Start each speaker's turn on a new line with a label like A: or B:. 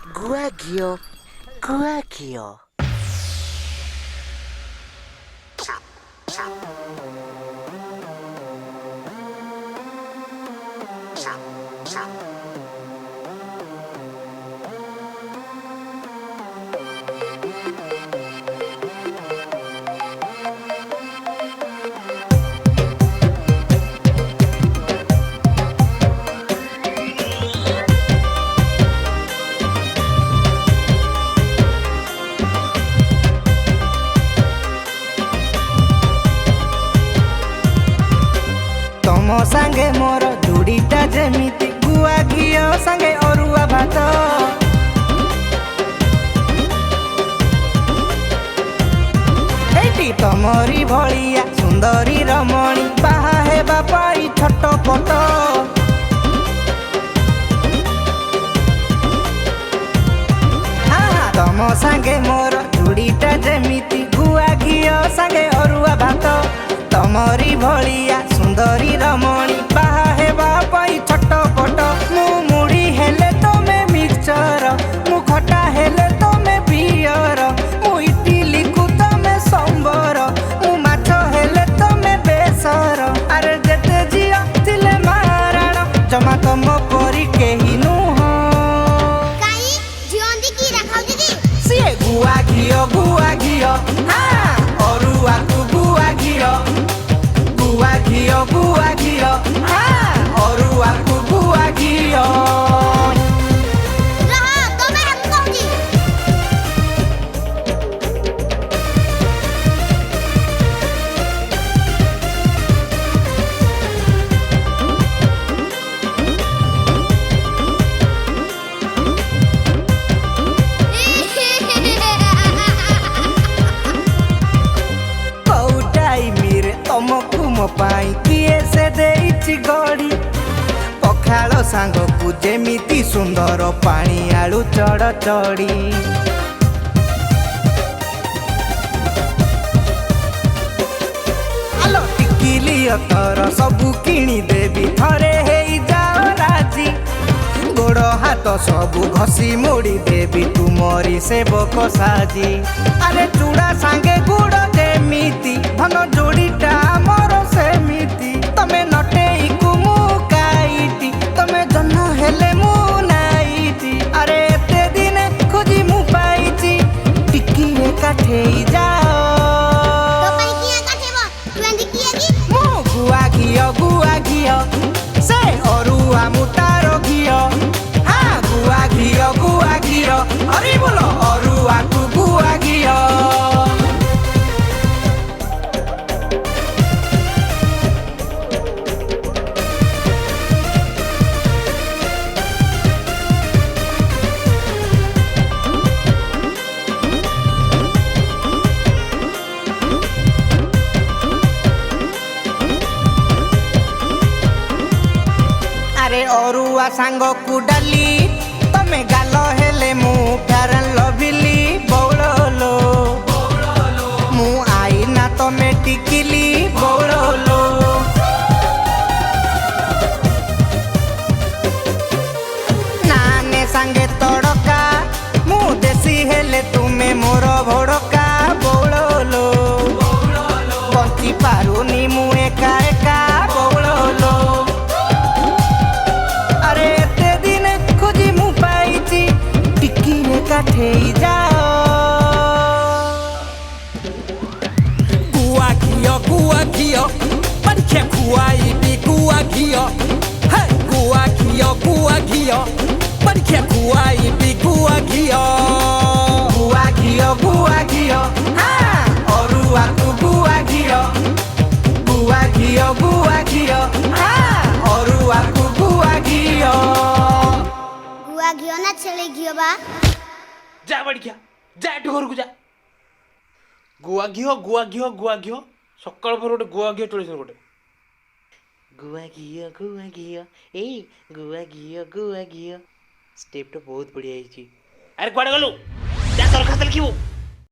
A: Guaghia, Guaghia.
B: तमो सांगे मोर जोड़ीटा जेमिति गुआ घियो सांगे अरुआ भात एटी तमरी भलिया सुंदरी रमणी बाहा हेबा पाई छटपट तमो सांगे मोर जोड़ीटा जेमिति गुआ घियो सांगे अरुआ भात तमरी भलिया सुंदरी रमणी बाहा हेबा पाई छटपट मु मुड़ी हेले तमे मिक्सचर मु खटा हेले तमे पियर मु इडली को तमे संबर मु माछ हेले तमे बेसर अरे जेते जिया थिले माराण जमा तम परी केही नुह
C: काई जियोंदी की रखाउ दीदी
B: सिए गुआ घियो हां अरुआ को गुआ घियो हां अरुआ को गुआ घियो
C: रहा तमे हम कहूजी
B: कौटाई मेरे तमकु मो पाई किए से देइछि गड़ी पखाल सांग को जेमिति सुंदर पानी आलू चढ़ चढ़ी आलो टिकिली अतर सबु किणी देवी थरे हेई जाओ राजी गोड़ हाथ सबु घसी मोड़ी देवी तुमरी सेवक साजी अरे चूड़ा सांगे गुड़ जेमिति भन जोड़ीटा मोर सेमिति तमे नटेई को मु काईटी तमे जन्म हेले मु नाईटी अरे एते दिने खोजी मु पाईची टिकिए काठेई जाओ
C: तो पाई किया काठेबो तुएंदी किया की
B: मु गुआ घियो से अरुआ मुटारो घियो हाँ गुआ घियो अरे बोलो अरुआ को गुआ घियो अरे अरुआ सांग को डाली तमे गाल हेले मु प्यारन लभिली बौड़लो मु आई ना तमे टिकिली बौड़लो नाने सांगे तड़का मु देसी हेले तुमे मोर भड़का बौड़लो बंची पारुनी मु एका एका बौड़लो अरे एते दिन खोजी मु पाईची टिकिए काठेई जाओ गुआ घियो परीक्षा खुआई भी गुआ घियो है गुआ घियो परीक्षा खुआई भी गुआ घियो हाँ अरुआ को गुआ घियो हाँ अरुआ को गुआ घियो
C: गुआ घियो ना छेले घियो बा
A: जा बढ़िया जा एठू घर को जा गुआ घियो सकाळ पर गोटे गुआ घियो चोरी गोटे गुआ घियो ए गुआ घियो स्टेप तो बहुत बढ़िया है। अरे कुआडे गलु जा दरखास्त लिखिबो।